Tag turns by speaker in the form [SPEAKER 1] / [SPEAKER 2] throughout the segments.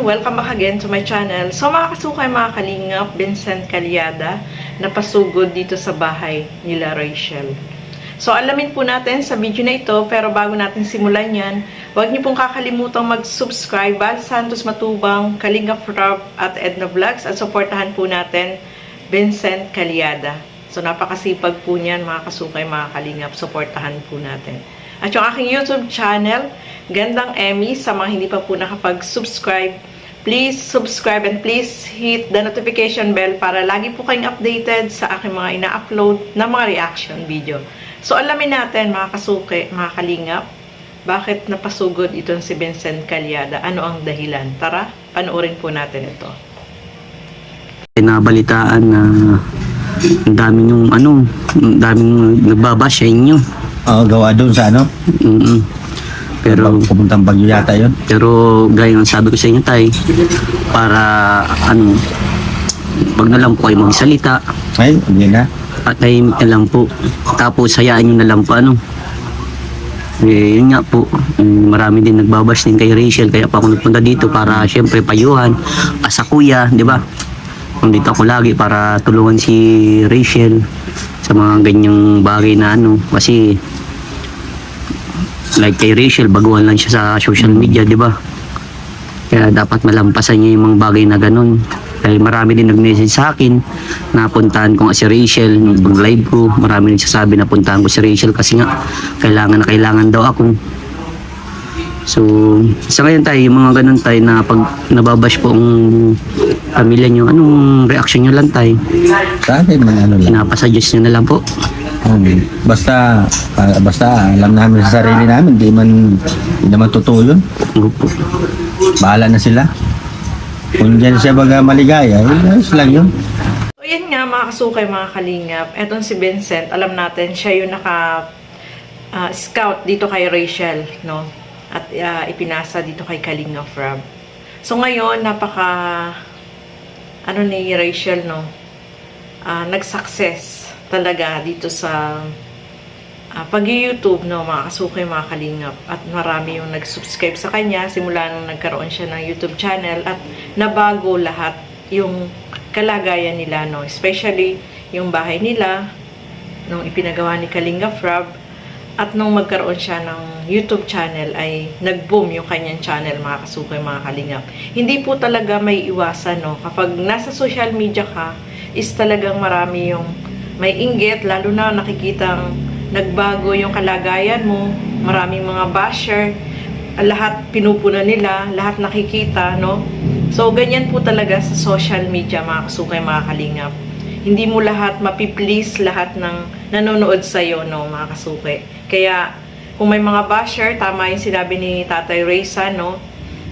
[SPEAKER 1] Welcome back again to my channel. So mga kasukay, mga kalingap, Vincent Calyada napasugod dito sa bahay nila Rachel. So alamin po natin sa video na ito, pero bago natin simulan yan, huwag niyo pong kakalimutang mag-subscribe, Val Santos Matubang, Kalingap Rob at Edna Vlogs, at supportahan po natin Vincent Calyada. So napakasipag po niyan mga kasukay, mga kalingap, supportahan po natin. At yung aking YouTube channel, Gandang Emmy, sa mga hindi pa po nakapag-subscribe, please subscribe and please hit the notification bell para lagi po kayong updated sa aking mga ina-upload na mga reaction video. So alamin natin mga kasuke, mga kalingap, bakit napasugod itong si Vincent Calyada? Ano ang dahilan? Tara, panoorin po natin ito.
[SPEAKER 2] Nabalitaan na ang daming yung daming nagbabash sa inyo.
[SPEAKER 3] Oo, gawa doon sa ano? Pero pumuntang Bagyo yata yun.
[SPEAKER 2] Pero gaya ng sabi ko sa inyo, tay, para wag na lang po kayo magsalita.
[SPEAKER 3] Ay, hindi na.
[SPEAKER 2] At tahimik na lang po. Tapos hayaan nyo na lang po yun nga po, marami din nagbabash din kay Rachel, kaya pa ako nagpunta dito para syempre payuhan as a kuya, di ba? Nandito ako lagi para tulungan si Rachel sa mga ganyang bagay na kasi like kay Rachel, baguhan lang siya sa social media, di ba? Kaya dapat malampasan niya yung mga bagay na ganun. Dahil marami din nag-message sa akin na puntahan ko nga si Rachel nung live ko. Marami nagsasabi na puntahan ko si Rachel kasi nga kailangan na kailangan daw ako. So, sa ngayon tayo, yung mga ganun tayo na pag nababash po ang pamilya nyo, anong reaction nyo lang tayo?
[SPEAKER 3] Sa akin man lang.
[SPEAKER 2] Pinapasuggest nyo na lang po.
[SPEAKER 3] Basta alam namin sa sarili namin, hindi naman totoo yun.
[SPEAKER 2] Opo.
[SPEAKER 3] Bahala na sila. Kung dyan siya baga maligaya, ayos lang yun.
[SPEAKER 1] So yan nga mga kasukay, mga kalingap, etong si Vincent, alam natin siya yung scout dito kay Rachel, no? At ipinasa dito kay Kalingap Rob. So ngayon, ni Rachel, no? Nag-success talaga dito sa pag-YouTube, no, mga kasukay, mga kalingap. At marami yung nag-subscribe sa kanya simula nung nagkaroon siya ng YouTube channel, at nabago lahat yung kalagayan nila, no? Especially yung bahay nila nung ipinagawa ni Kalingap Rob, at nung magkaroon siya ng YouTube channel ay nag-boom yung kanyang channel, mga kasukay, mga kalingap. Hindi po talaga may iwasan, no? Kapag nasa social media ka, is talagang marami yung may inggit, lalo na nakikitang nagbago yung kalagayan mo, maraming mga basher, lahat pinupunan nila, lahat nakikita, no? So, ganyan po talaga sa social media, mga kasukay, mga kalingap. Hindi mo lahat mapiplease lahat ng nanonood sa'yo, no, mga kasukay. Kaya, kung may mga basher, tama yung sinabi ni Tatay Raysa, no,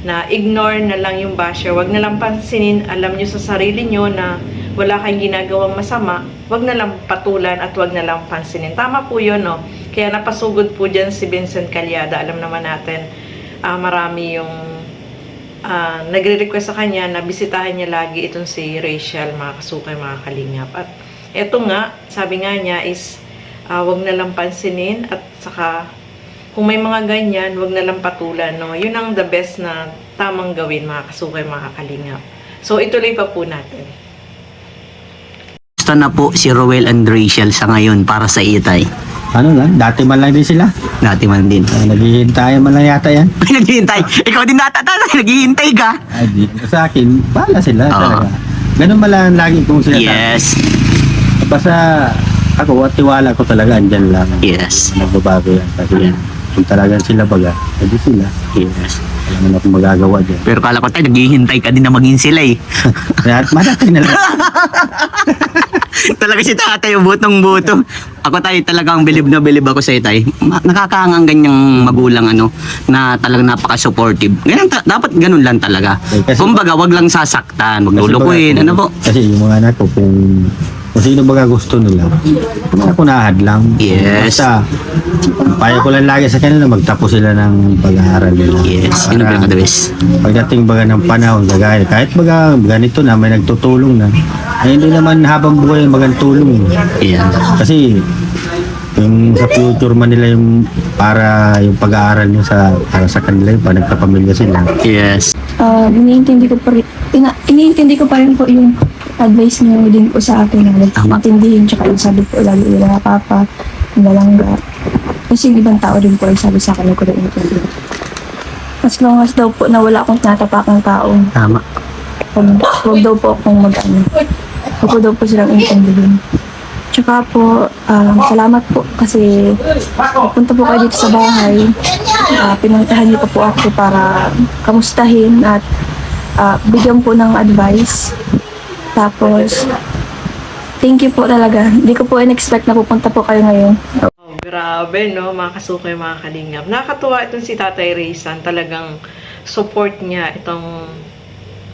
[SPEAKER 1] na ignore na lang yung basher, wag na lang pansinin, alam nyo sa sarili nyo na wala kayong ginagawang masama, wag na lang patulan at wag na lang pansinin. Tama po yun, no? Kaya napasugod po dyan si Vincent Calyada. Alam naman natin, marami yung nagre-request sa kanya na bisitahin niya lagi itong si Rachel, mga kasukay, mga kalingap. At eto nga, sabi nga niya is, wag na lang pansinin, at saka kung may mga ganyan, wag na lang patulan, no? Yun ang the best na tamang gawin, mga kasukay, mga kalingap. So, ituloy pa po natin.
[SPEAKER 2] Na po si Rowel and Rachel sa ngayon para sa iyo, tay?
[SPEAKER 3] Ano lang, dati man lang din sila.
[SPEAKER 2] Dati man din.
[SPEAKER 3] Naghihintay man lang yata yan.
[SPEAKER 2] Naghihintay? Ikaw din naghihintay ka?
[SPEAKER 3] Ay, di. Sa akin, bahala sila talaga. Ganun man lang lagi kung sila.
[SPEAKER 2] Yes.
[SPEAKER 3] Basta ako, tiwala ko talaga, andyan lang.
[SPEAKER 2] Yes.
[SPEAKER 3] Nagbabago yan. Kasi kung talagang sila baga, edi sila.
[SPEAKER 2] Yes.
[SPEAKER 3] Alam mo na kung magagawa dyan.
[SPEAKER 2] Pero kala ko tayo, naghihintay ka din na maging sila eh.
[SPEAKER 3] Madating na lang.
[SPEAKER 2] Talaga si tatay, butong-buto. Ako tayo, talagang bilib na bilib ako sa itay. Nakakaangang ganyang magulang na talagang napaka-supportive. Dapat ganun lang talaga.
[SPEAKER 3] Kasi,
[SPEAKER 2] kumbaga, wag lang sasaktan, wag lulukuhin, po.
[SPEAKER 3] Kasi yung mga anak ko, kung Kung sino baga gusto nila, ako nahadlang.
[SPEAKER 2] Yes.
[SPEAKER 3] Basta, payo ko lang lagi sa kanila, magtapos sila ng pag-aaral nila.
[SPEAKER 2] Yes, yun ang pinaka the best.
[SPEAKER 3] Pagdating baga ng panahon, kagaya, kahit baga ganito na, may nagtutulong na, ay hindi naman habang buhay magang tulong.
[SPEAKER 2] Yeah.
[SPEAKER 3] Kasi, yung sa future man nila yung para yung pag-aaral nyo para sa kanila yung nagkapamilya sila.
[SPEAKER 2] Yes.
[SPEAKER 4] Iniintindi ko pa rin po yung advice niyo din po sa akin na
[SPEAKER 2] Tama.
[SPEAKER 4] intindihin, tsaka yung sabi po lagi nila na papa, nalangga. Kasi yung ibang tao din po ay sabi sa akin na ko rin intindihin. As long as daw po na wala akong tinatapakang tao,
[SPEAKER 2] Tama.
[SPEAKER 4] huwag daw po akong mag-ano. Huwag ko daw po silang intindihin. Tsaka po, salamat po kasi punta po kayo dito sa bahay. Pinuntahan niyo pa po ako para kamustahin at bigyan po ng advice. Tapos, thank you po talaga. Hindi ko po in-expect na pupunta po kayo ngayon.
[SPEAKER 1] Oh, grabe, no? Mga kasukay, mga kalingap. Nakakatuwa itong si Tatay Raysan. Talagang support niya itong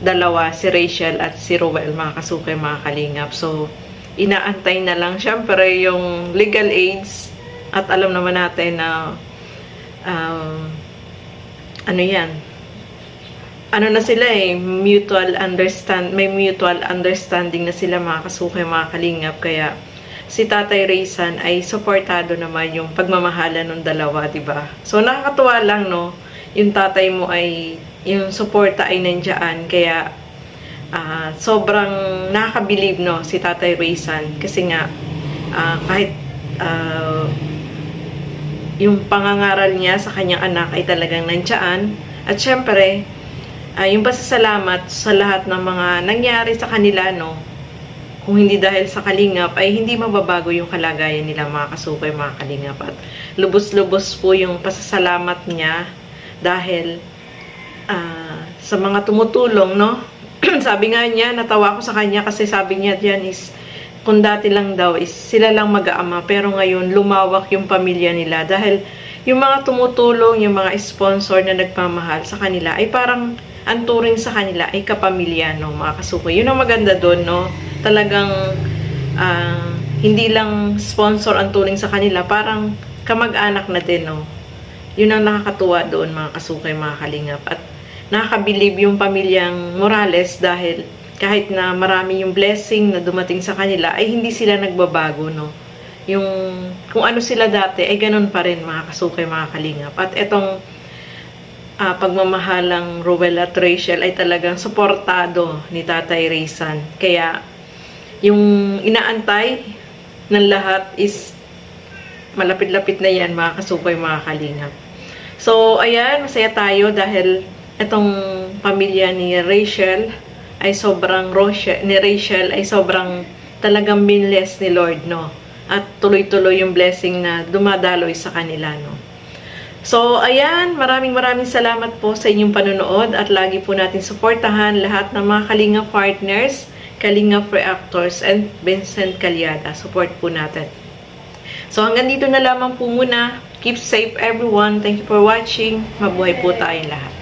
[SPEAKER 1] dalawa, si Rachel at si Rowel, mga kasukay, mga kalingap. So, inaantay na lang, syempre, yung legal aids. At alam naman natin na ano yan, ano na sila may mutual understanding na sila, mga kasukay, mga kalingap. Kaya si Tatay Raysan ay suportado naman yung pagmamahala ng dalawa, di ba? So nakakatuwa lang, no, yung tatay mo ay yung suporta ay nandiyan. Kaya sobrang nakakabilib, no, si Tatay Raysan kasi nga kahit yung pangangaral niya sa kanyang anak ay talagang nandiyan. At syempre yung pasasalamat sa lahat ng mga nangyari sa kanila, no? Kung hindi dahil sa kalingap, ay hindi mababago yung kalagayan nila, mga kasukay, mga kalingap. At lubos-lubos po yung pasasalamat niya dahil sa mga tumutulong, no? Sabi nga niya, natawa ko sa kanya kasi sabi niya diyan is, kung dati lang daw is sila lang mag-aama, pero ngayon lumawak yung pamilya nila dahil yung mga tumutulong, yung mga sponsor na nagmamahal sa kanila ay parang ang turing sa kanila ay kapamilya, no, mga kasukoy. Yun ang maganda doon, no? Talagang hindi lang sponsor ang turing sa kanila, parang kamag-anak na din, no? Yun ang nakakatuwa doon, mga kasukay, mga kalingap. At nakakabilib yung pamilyang Morales dahil kahit na marami yung blessing na dumating sa kanila, ay hindi sila nagbabago, no? Yung kung ano sila dati, ay ganun pa rin, mga kasukay, mga kalingap. At etong pagmamahalang Rowel at Rachel ay talagang suportado ni Tatay Raysan. Kaya yung inaantay ng lahat is malapit-lapit na yan, mga kasukay, mga kalingap. So ayan, masaya tayo dahil itong pamilya ni Rachel ay sobrang talagang binless ni Lord, no? At tuloy-tuloy yung blessing na dumadaloy sa kanila, no? So, ayan, maraming salamat po sa inyong panonood at lagi po natin suportahan lahat ng mga Kalinga partners, Kalinga Reactors, and Vincent Calyada. Support po natin. So, hanggang dito na lamang po muna. Keep safe everyone. Thank you for watching. Mabuhay po tayong lahat.